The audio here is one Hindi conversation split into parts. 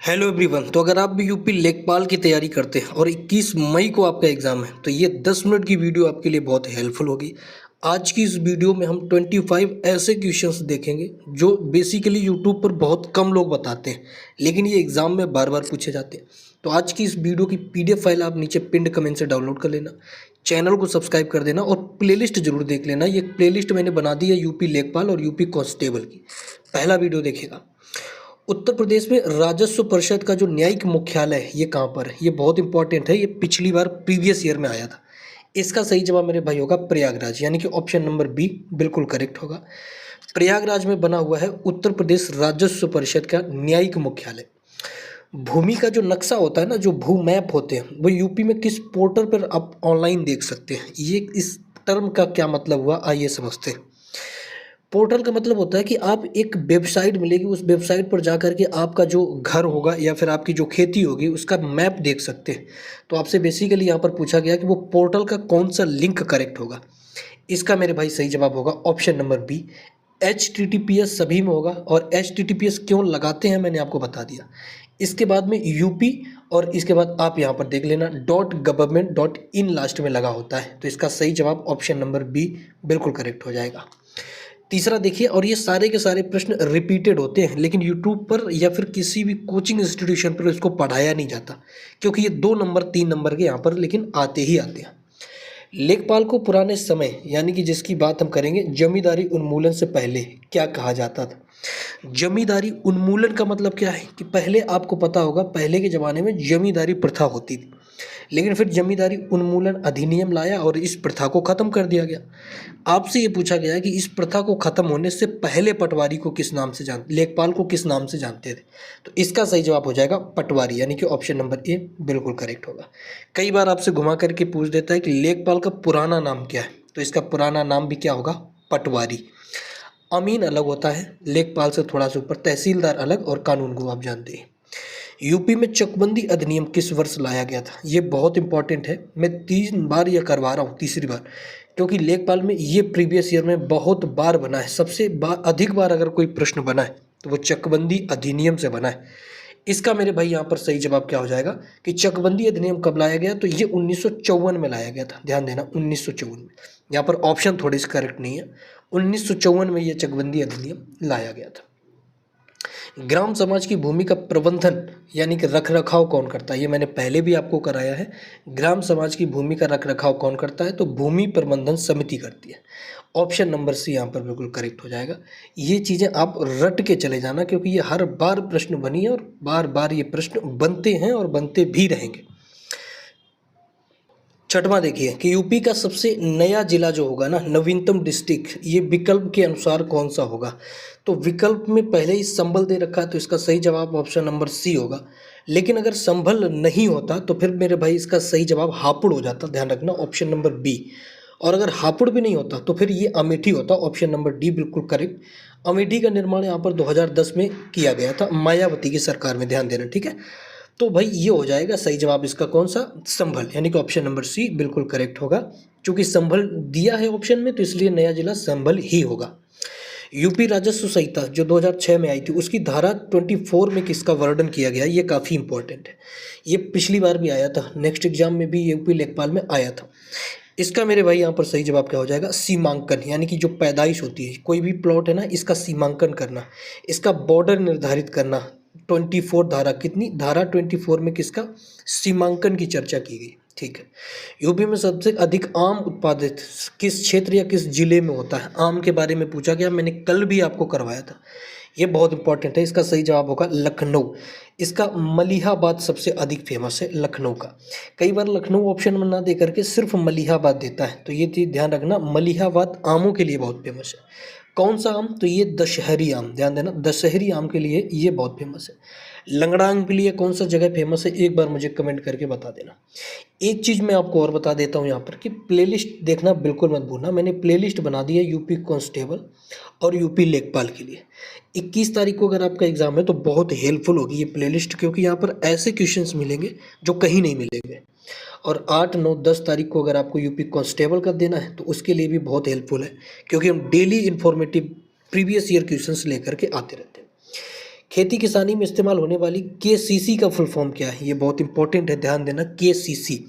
Hello everyone. तो अगर आप भी यूपी लेखपाल की तैयारी करते हैं और 21 मई को आपका एग्ज़ाम है तो ये 10 मिनट की वीडियो आपके लिए बहुत हेल्पफुल होगी। आज की इस वीडियो में हम 25 ऐसे क्वेश्चंस देखेंगे जो बेसिकली यूट्यूब पर बहुत कम लोग बताते हैं, लेकिन ये एग्ज़ाम में बार बार पूछे जाते हैं। तो आज की इस वीडियो की PDF फाइल आप नीचे पिंड कमेंट से डाउनलोड कर लेना, चैनल को सब्सक्राइब कर देना और प्लेलिस्ट जरूर देख लेना। ये प्लेलिस्ट मैंने बना दी है यूपी लेखपाल और यूपी कांस्टेबल की। पहला वीडियो देखिएगा। उत्तर प्रदेश में राजस्व परिषद का जो न्यायिक मुख्यालय है ये कहाँ पर है? ये बहुत इंपॉर्टेंट है। ये पिछली बार प्रीवियस ईयर में आया था। इसका सही जवाब मेरे भाई होगा प्रयागराज, यानी कि ऑप्शन नंबर बी बिल्कुल करेक्ट होगा। प्रयागराज में बना हुआ है उत्तर प्रदेश राजस्व परिषद का न्यायिक मुख्यालय। भूमि का जो नक्शा होता है ना, जो भू मैप होते हैं, वो यूपी में किस पोर्टल पर आप ऑनलाइन देख सकते हैं? ये इस टर्म का क्या मतलब हुआ, आइए समझते हैं। पोर्टल का मतलब होता है कि आप एक वेबसाइट मिलेगी, उस वेबसाइट पर जा कर के आपका जो घर होगा या फिर आपकी जो खेती होगी उसका मैप देख सकते हैं। तो आपसे बेसिकली यहाँ पर पूछा गया कि वो पोर्टल का कौन सा लिंक करेक्ट होगा। इसका मेरे भाई सही जवाब होगा ऑप्शन नंबर बी, HTTPS सभी में होगा। और HTTPS क्यों लगाते हैं मैंने आपको बता दिया। इसके बाद में यूपी और इसके बाद आप यहाँ पर देख लेना .government.in लास्ट में लगा होता है। तो इसका सही जवाब ऑप्शन नंबर बी बिल्कुल करेक्ट हो जाएगा। तीसरा देखिए, और ये सारे के सारे प्रश्न रिपीटेड होते हैं, लेकिन यूट्यूब पर या फिर किसी भी कोचिंग इंस्टीट्यूशन पर इसको पढ़ाया नहीं जाता, क्योंकि ये 2 नंबर 3 नंबर के यहाँ पर लेकिन आते ही आते हैं। लेखपाल को पुराने समय, यानी कि जिसकी बात हम करेंगे जमींदारी उन्मूलन से पहले, क्या कहा जाता था? जमींदारी उन्मूलन का मतलब क्या है कि पहले आपको पता होगा, पहले के ज़माने में जमींदारी प्रथा होती थी, लेकिन फिर जमींदारी उन्मूलन अधिनियम लाया और इस प्रथा को ख़त्म कर दिया गया। आपसे ये पूछा गया कि इस प्रथा को ख़त्म होने से पहले पटवारी को किस नाम से लेखपाल को किस नाम से जानते थे? तो इसका सही जवाब हो जाएगा पटवारी, यानी कि ऑप्शन नंबर ए बिल्कुल करेक्ट होगा। कई बार आपसे घुमा करके पूछ देता है कि लेखपाल का पुराना नाम क्या है, तो इसका पुराना नाम भी क्या होगा? पटवारी। अमीन अलग होता है, लेखपाल से थोड़ा सा ऊपर तहसीलदार अलग, और कानून को आप जानते हैं। यूपी में चकबंदी अधिनियम किस वर्ष लाया गया था? ये बहुत इंपॉर्टेंट है। मैं 3 बार यह करवा रहा हूँ, तीसरी बार, क्योंकि लेखपाल में ये प्रीवियस ईयर में बहुत बार बना है। सबसे अधिक बार अगर कोई प्रश्न बना है तो वो चकबंदी अधिनियम से बना है। इसका मेरे भाई यहाँ पर सही जवाब क्या हो जाएगा कि चकबंदी अधिनियम कब लाया गया? तो ये 1954 में लाया गया था। ध्यान देना, 1954 में। यहाँ पर ऑप्शन थोड़ी सी करेक्ट नहीं है। 1954 में ये चकबंदी अधिनियम लाया गया था। ग्राम समाज की भूमि का प्रबंधन यानी कि रख रखाव कौन करता है? ये मैंने पहले भी आपको कराया है। ग्राम समाज की भूमि का रख रखाव कौन करता है? तो भूमि प्रबंधन समिति करती है। ऑप्शन नंबर सी यहाँ पर बिल्कुल करेक्ट हो जाएगा। ये चीज़ें आप रट के चले जाना, क्योंकि ये हर बार प्रश्न बनी है और बार बार ये प्रश्न बनते हैं और बनते भी रहेंगे। छठवां देखिए कि यूपी का सबसे नया जिला जो होगा ना, नवीनतम डिस्ट्रिक्ट, ये विकल्प के अनुसार कौन सा होगा? तो विकल्प में पहले ही संभल दे रखा है, तो इसका सही जवाब ऑप्शन नंबर सी होगा। लेकिन अगर संभल नहीं होता तो फिर मेरे भाई इसका सही जवाब हापुड़ हो जाता। ध्यान रखना, ऑप्शन नंबर बी। और अगर हापुड़ भी नहीं होता तो फिर ये अमेठी होता। ऑप्शन नंबर डी बिल्कुल करेक्ट। अमेठी का निर्माण यहाँ पर 2010 में किया गया था, मायावती की सरकार में। ध्यान देना, ठीक है। तो भाई ये हो जाएगा सही जवाब इसका कौन सा? संभल, यानी कि ऑप्शन नंबर सी बिल्कुल करेक्ट होगा। क्योंकि संभल दिया है ऑप्शन में, तो इसलिए नया जिला संभल ही होगा। यूपी राजस्व संहिता जो 2006 में आई थी, उसकी धारा 24 में किसका वर्णन किया गया? ये काफ़ी इंपॉर्टेंट है। ये पिछली बार भी आया था, नेक्स्ट एग्जाम में भी यूपी लेखपाल में आया था। इसका मेरे भाई यहाँ पर सही जवाब क्या हो जाएगा? सीमांकन, यानी कि जो पैदाइश होती है, कोई भी प्लॉट है ना, इसका सीमांकन करना, इसका बॉर्डर निर्धारित करना। 24 धारा, कितनी धारा 24 में किसका सीमांकन की चर्चा की गई? ठीक है। यूपी में सबसे अधिक आम उत्पादित किस क्षेत्र या किस जिले में होता है? आम के बारे में पूछा गया, मैंने कल भी आपको करवाया था। ये बहुत इंपॉर्टेंट है। इसका सही जवाब होगा लखनऊ। इसका मलिहाबाद सबसे अधिक फेमस है, लखनऊ का। कई बार लखनऊ ऑप्शन में ना दे करके सिर्फ मलिहाबाद देता है, तो ये चीज़ ध्यान रखना। मलिहाबाद आमों के लिए बहुत फेमस है। कौन सा आम? तो ये दशहरी आम। ध्यान देना, दशहरी आम के लिए ये बहुत फेमस है। लंगड़ांग के लिए कौन सा जगह फेमस है? एक बार मुझे कमेंट करके बता देना। एक चीज़ मैं आपको और बता देता हूँ यहाँ पर कि प्लेलिस्ट देखना बिल्कुल मत भूलना। मैंने प्लेलिस्ट बना दी है यूपी कांस्टेबल और यूपी लेखपाल के लिए। 21 तारीख को अगर आपका एग्ज़ाम है तो बहुत हेल्पफुल होगी ये प्लेलिस्ट, क्योंकि यहाँ पर ऐसे क्वेश्चंस मिलेंगे जो कहीं नहीं मिलेंगे। और 8, 9, 10 तारीख को अगर आपको यूपी कांस्टेबल का देना है तो उसके लिए भी बहुत हेल्पफुल है, क्योंकि हम daily informative previous year questions लेकर के आते रहते हैं। खेती किसानी में इस्तेमाल होने वाली केसीसी का फुल फॉर्म क्या है? ये बहुत इंपॉर्टेंट है, ध्यान देना। केसीसी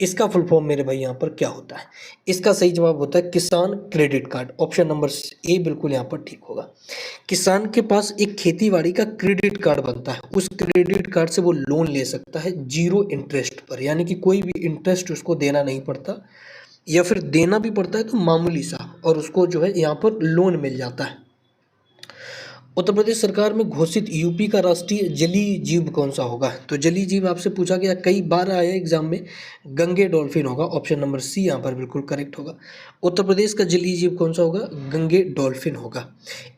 इसका फुल फॉर्म मेरे भाई यहाँ पर क्या होता है? इसका सही जवाब होता है किसान credit card. Option number A बिल्कुल यहाँ पर ठीक होगा। किसान के पास एक खेतीबाड़ी का क्रेडिट कार्ड बनता है, उस क्रेडिट कार्ड से वो लोन ले सकता है 0 इंटरेस्ट पर, यानी कि कोई भी इंटरेस्ट उसको देना नहीं पड़ता, या फिर देना भी पड़ता है तो मामूली सा, और उसको जो है यहाँ पर लोन मिल जाता है। उत्तर प्रदेश सरकार में घोषित यूपी का राष्ट्रीय जलीय जीव कौन सा होगा? तो जलीय जीव आपसे पूछा गया, कई बार आया एग्जाम में, गंगे डॉल्फिन होगा। ऑप्शन नंबर सी यहाँ पर बिल्कुल करेक्ट होगा। उत्तर प्रदेश का जलीय जीव कौन सा होगा? गंगे डॉल्फिन होगा।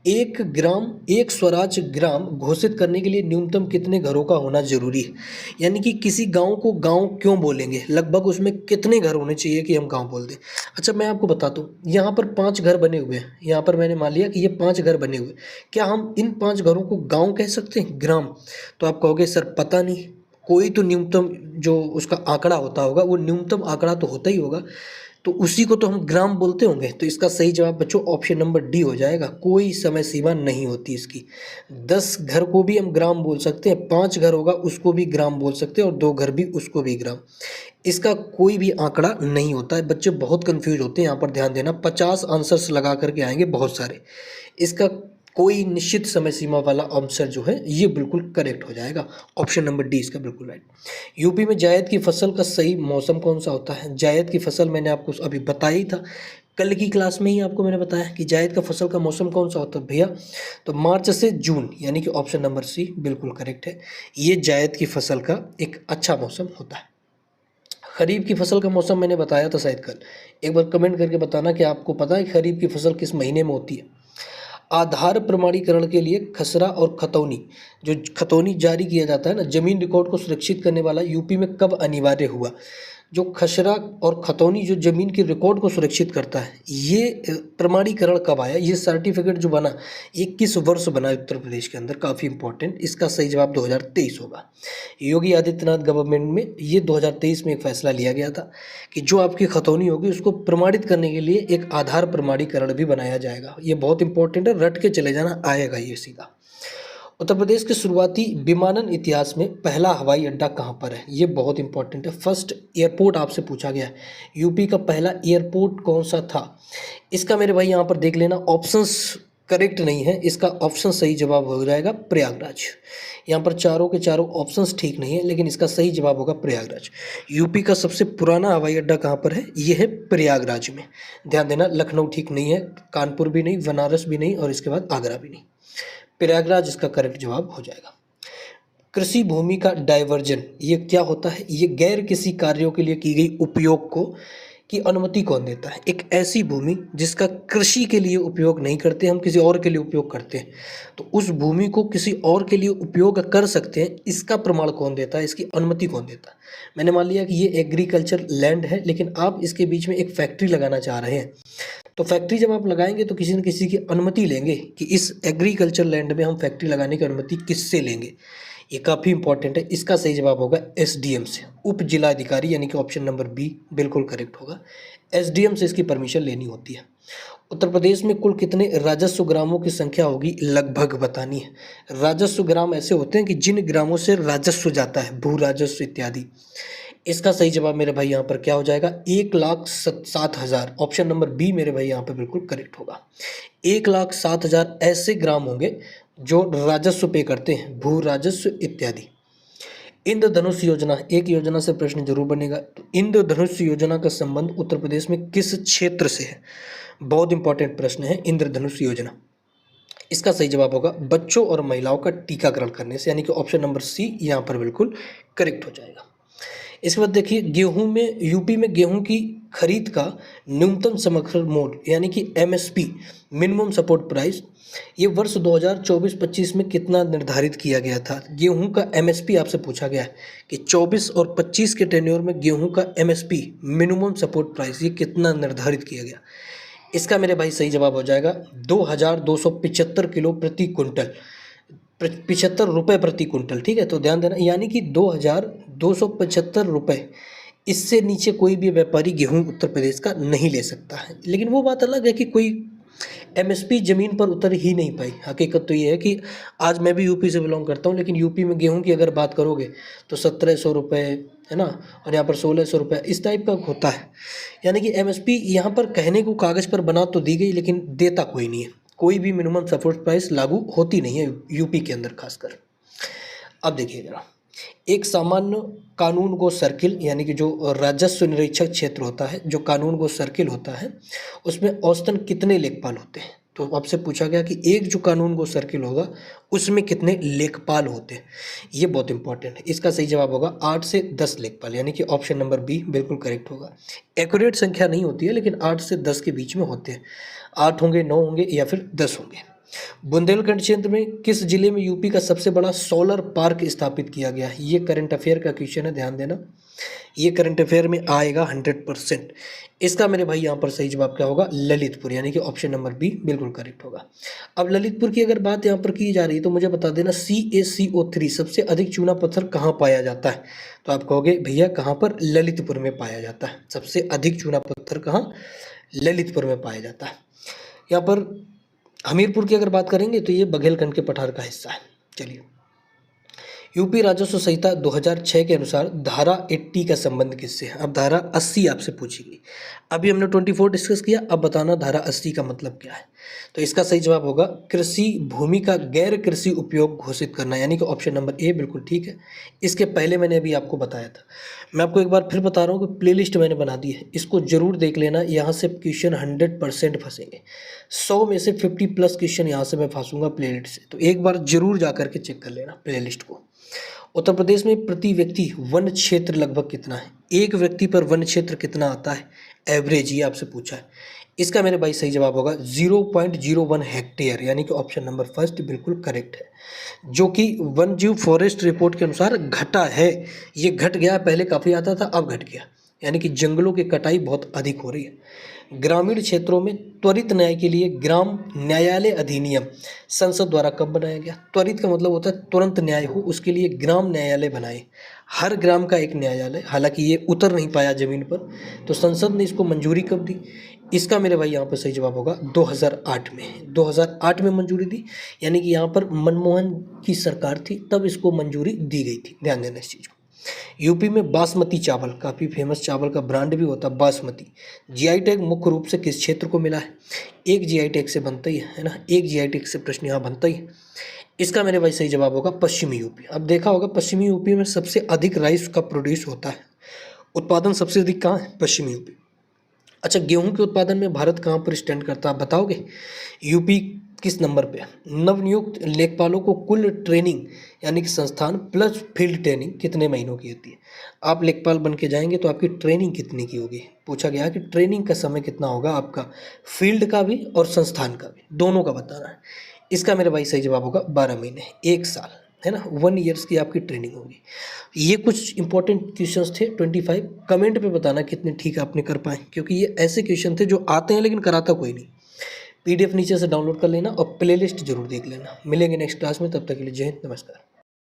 1 ग्राम 1 स्वराज ग्राम घोषित करने के लिए न्यूनतम कितने घरों का होना जरूरी है? यानी कि किसी गाँव को गाँव क्यों बोलेंगे, लगभग उसमें कितने घर होने चाहिए कि हम गाँव बोल दें? अच्छा, मैं आपको बताता हूँ, यहाँ पर 5 घर बने हुए हैं, यहाँ पर मैंने मान लिया कि ये 5 घर बने हुए, क्या हम इन 5 घरों को गांव कह सकते हैं, ग्राम? तो आप कहोगे सर पता नहीं, कोई तो न्यूनतम जो उसका आंकड़ा होता होगा, वो न्यूनतम आंकड़ा तो होता ही होगा, तो उसी को तो हम ग्राम बोलते होंगे। तो इसका सही जवाब बच्चों ऑप्शन नंबर डी हो जाएगा। कोई समय सीमा नहीं होती इसकी। 10 घर को भी हम ग्राम बोल सकते हैं, 5 घर होगा उसको भी ग्राम बोल सकते हैं, और 2 घर भी उसको भी ग्राम। इसका कोई भी आंकड़ा नहीं होता है। बच्चे बहुत कंफ्यूज होते हैं, यहाँ पर ध्यान देना। 50 आंसर्स लगा करके आएंगे बहुत सारे। इसका कोई निश्चित समय सीमा वाला आंसर जो है ये बिल्कुल करेक्ट हो जाएगा। ऑप्शन नंबर डी इसका बिल्कुल राइट। यूपी में जायद की फसल का सही मौसम कौन सा होता है? जायद की फसल मैंने आपको अभी बताया ही था, कल की क्लास में ही आपको मैंने बताया कि जायद का फसल का मौसम कौन सा होता है भैया? तो मार्च से जून, यानी कि ऑप्शन नंबर सी बिल्कुल करेक्ट है। ये जायद की फसल का एक अच्छा मौसम होता है। खरीफ की फसल का मौसम मैंने बताया था शायद कल, एक बार कमेंट करके बताना कि आपको पता है खरीफ की फसल किस महीने में होती है। आधार प्रमाणीकरण के लिए खसरा और खतौनी, जो खतौनी जारी किया जाता है ना, जमीन रिकॉर्ड को सुरक्षित करने वाला, यूपी में कब अनिवार्य हुआ? जो खसरा और खतौनी जो जमीन के रिकॉर्ड को सुरक्षित करता है, ये प्रमाणीकरण कब आया? ये सर्टिफिकेट जो बना, ये किस वर्ष बना उत्तर प्रदेश के अंदर? काफ़ी इंपॉर्टेंट। इसका सही जवाब 2023 होगा। योगी आदित्यनाथ गवर्नमेंट में ये 2023 में एक फैसला लिया गया था कि जो आपकी खतौनी होगी उसको प्रमाणित करने के लिए एक आधार प्रमाणीकरण भी बनाया जाएगा। ये बहुत इंपॉर्टेंट है, रट के चले जाना, आएगा ये सीधा। उत्तर प्रदेश के शुरुआती विमानन इतिहास में पहला हवाई अड्डा कहाँ पर है? ये बहुत इंपॉर्टेंट है। फर्स्ट एयरपोर्ट आपसे पूछा गया है, यूपी का पहला एयरपोर्ट कौन सा था? इसका मेरे भाई यहाँ पर देख लेना, ऑप्शंस करेक्ट नहीं है, इसका ऑप्शन सही जवाब हो जाएगा प्रयागराज। यहाँ पर चारों के चारों ऑप्शंस ठीक नहीं है, लेकिन इसका सही जवाब होगा प्रयागराज। यूपी का सबसे पुराना हवाई अड्डा कहाँ पर है? ये है प्रयागराज में। ध्यान देना, लखनऊ ठीक नहीं है, कानपुर भी नहीं, बनारस भी नहीं, और इसके बाद आगरा भी नहीं। प्रयागराज इसका करेक्ट जवाब हो जाएगा। कृषि भूमि का डायवर्जन ये क्या होता है? ये गैर किसी कार्यों के लिए की गई उपयोग को की अनुमति कौन देता है? एक ऐसी भूमि जिसका कृषि के लिए उपयोग नहीं करते, हम किसी और के लिए उपयोग करते हैं, तो उस भूमि को किसी और के लिए उपयोग कर सकते हैं, इसका प्रमाण कौन देता है? इसकी अनुमति कौन देता है? मैंने मान लिया कि ये एग्रीकल्चर लैंड है, लेकिन आप इसके बीच में एक फैक्ट्री लगाना चाह रहे हैं, तो फैक्ट्री जब आप लगाएंगे तो किसी न किसी की अनुमति लेंगे कि इस एग्रीकल्चर लैंड में हम फैक्ट्री लगाने की अनुमति किससे लेंगे? ये काफ़ी इंपॉर्टेंट है। इसका सही जवाब होगा एसडीएम से, उप जिलाधिकारी, यानी कि ऑप्शन नंबर बी बिल्कुल करेक्ट होगा। एसडीएम से इसकी परमिशन लेनी होती है। उत्तर प्रदेश में कुल कितने राजस्व ग्रामों की संख्या होगी? लगभग बतानी है। राजस्व ग्राम ऐसे होते हैं कि जिन ग्रामों से राजस्व जाता है, भू राजस्व इत्यादि। इसका सही जवाब मेरे भाई यहाँ पर क्या हो जाएगा? 1,07,000। ऑप्शन नंबर बी मेरे भाई यहाँ पर बिल्कुल करेक्ट होगा। 1,07,000 ऐसे ग्राम होंगे जो राजस्व पे करते हैं, भू राजस्व इत्यादि। इंद्रधनुष योजना, एक योजना से प्रश्न जरूर बनेगा। तो इंद्रधनुष योजना का संबंध उत्तर प्रदेश में किस क्षेत्र से है? बहुत इंपॉर्टेंट प्रश्न है इंद्रधनुष योजना। इसका सही जवाब होगा बच्चों और महिलाओं का टीकाकरण करने से, यानी कि ऑप्शन नंबर सी यहाँ पर बिल्कुल करेक्ट हो जाएगा। इसके बाद देखिए, गेहूं में, यूपी में गेहूं की खरीद का न्यूनतम समर्थन मूल्य, यानी कि एमएसपी, मिनिमम सपोर्ट प्राइस, ये वर्ष 2024-25 में कितना निर्धारित किया गया था? गेहूं का एमएसपी आपसे पूछा गया है कि 24 और 25 के टेन्योर में गेहूं का एमएसपी, मिनिमम सपोर्ट प्राइस, ये कितना निर्धारित किया गया? इसका मेरे भाई सही जवाब हो जाएगा 2,275 किलो प्रति क्विंटल, 75 रुपये प्रति क्विंटल। ठीक है, तो ध्यान देना, यानी कि 2,275 रुपये, इससे नीचे कोई भी व्यापारी गेहूं उत्तर प्रदेश का नहीं ले सकता है। लेकिन वो बात अलग है कि कोई एमएसपी ज़मीन पर उतर ही नहीं पाई। हकीकत तो ये है कि आज मैं भी यूपी से बिलोंग करता हूँ, लेकिन यूपी में गेहूं की अगर बात करोगे तो 1700 रुपये है ना, और यहाँ पर 1600 रुपये इस टाइप का होता है। यानी कि एमएसपी यहाँ पर कहने को कागज़ पर बना तो दी गई, लेकिन देता कोई नहीं है। कोई भी मिनिमम सपोर्ट प्राइस लागू होती नहीं है यूपी के अंदर खासकर। अब देखिए जरा, एक सामान्य कानून गो सर्किल यानी कि जो राजस्व निरीक्षक क्षेत्र होता है, जो कानून गो सर्किल होता है, उसमें औसतन कितने लेखपाल होते हैं? तो आपसे पूछा गया कि एक जो कानून गो सर्किल होगा उसमें कितने लेखपाल होते हैं। ये बहुत इंपॉर्टेंट है। इसका सही जवाब होगा 8 से 10 लेखपाल, यानी कि ऑप्शन नंबर बी बिल्कुल करेक्ट होगा। एक्यूरेट संख्या नहीं होती है, लेकिन 8 से 10 के बीच में होते हैं। 8 होंगे, 9 होंगे या फिर 10 होंगे। बुंदेलखंड क्षेत्र में किस जिले में यूपी का सबसे बड़ा सोलर पार्क स्थापित किया गया है? ये करंट अफेयर का क्वेश्चन है, ध्यान देना। ये करंट अफेयर में आएगा 100%। इसका मेरे भाई यहाँ पर सही जवाब क्या होगा? ललितपुर, यानी कि ऑप्शन नंबर बी बिल्कुल करेक्ट होगा। अब ललितपुर की अगर बात यहाँ पर की जा रही है तो मुझे बता देना CaCO3 सबसे अधिक चूना पत्थर कहाँ पाया जाता है? तो आप कहोगे भैया कहाँ पर? ललितपुर में पाया जाता है। सबसे अधिक चूना पत्थर कहाँ? ललितपुर में पाया जाता है। यहाँ पर हमीरपुर की अगर बात करेंगे तो ये बघेलखंड के पठार का हिस्सा है। चलिए, यूपी राजस्व संहिता 2006 के अनुसार धारा 80 का संबंध किससे है? अब धारा 80 आपसे पूछेगी। अभी हमने 24 डिस्कस किया, अब बताना धारा 80 का मतलब क्या है। तो इसका सही जवाब होगा कृषि भूमि का गैर कृषि उपयोग घोषित करना, यानी कि ऑप्शन नंबर ए बिल्कुल ठीक है। इसके पहले मैंने अभी आपको बताया था। मैं आपको एक बार फिर बता रहा हूँ कि प्लेलिस्ट मैंने बना दी है, इसको जरूर देख लेना। यहाँ से क्वेश्चन 100% फंसेंगे। 100 में से 50+ क्वेश्चन यहाँ से मैं फंसूंगा प्लेलिस्ट से, तो एक बार जरूर जा करके चेक कर लेना प्लेलिस्ट को। उत्तर प्रदेश में प्रति व्यक्ति वन क्षेत्र लगभग कितना है? एक व्यक्ति पर वन क्षेत्र कितना आता है एवरेज, ये आपसे पूछा है। इसका मेरे भाई सही जवाब होगा 0.01 हेक्टेयर, यानी कि ऑप्शन नंबर फर्स्ट बिल्कुल करेक्ट है, जो कि वन जीव फॉरेस्ट रिपोर्ट के अनुसार घटा है। ये घट गया, पहले काफ़ी आता था, अब घट गया, यानी कि जंगलों की कटाई बहुत अधिक हो रही है। ग्रामीण क्षेत्रों में त्वरित न्याय के लिए ग्राम न्यायालय अधिनियम संसद द्वारा कब बनाया गया? त्वरित का मतलब होता है तुरंत न्याय हो, उसके लिए ग्राम न्यायालय बनाए, हर ग्राम का एक न्यायालय। हालांकि ये उतर नहीं पाया ज़मीन पर, तो संसद ने इसको मंजूरी कब दी? इसका मेरे भाई यहाँ पर सही जवाब होगा 2008 में। 2008 में मंजूरी दी, यानी कि यहाँ पर मनमोहन की सरकार थी तब इसको मंजूरी दी गई थी। ध्यान देना इस चीज़ को। यूपी में बासमती चावल, काफ़ी फेमस चावल का ब्रांड भी होता है बासमती। जीआई टैग मुख्य रूप से किस क्षेत्र को मिला है? एक जीआई टैग से बनता ही है ना, एक जीआई टैग से प्रश्न यहाँ बनता ही है। इसका मेरे भाई सही जवाब होगा पश्चिमी यूपी। अब देखा होगा पश्चिमी यूपी में सबसे अधिक राइस का प्रोड्यूस होता है, उत्पादन सबसे अधिक कहाँ है? पश्चिमी यूपी। अच्छा, गेहूं के उत्पादन में भारत कहाँ पर स्टैंड करता है, बताओगे? यूपी किस नंबर पे? नवनियुक्त लेखपालों को कुल ट्रेनिंग यानी कि संस्थान प्लस फील्ड ट्रेनिंग कितने महीनों की होती है? आप लेखपाल बन के जाएंगे तो आपकी ट्रेनिंग कितने की होगी? पूछा गया कि ट्रेनिंग का समय कितना होगा आपका, फील्ड का भी और संस्थान का भी, दोनों का बताना है। इसका मेरे भाई सही जवाब होगा 12 महीने, 1 साल, है ना, 1 ईयर्स की आपकी ट्रेनिंग होगी। ये कुछ इंपॉर्टेंट क्वेश्चंस थे 25। कमेंट पे बताना कितने ठीक आपने कर पाए, क्योंकि ये ऐसे क्वेश्चन थे जो आते हैं लेकिन कराता कोई नहीं। PDF नीचे से डाउनलोड कर लेना और प्लेलिस्ट जरूर देख लेना। मिलेंगे नेक्स्ट क्लास में, तब तक के लिए जय हिंद, नमस्कार।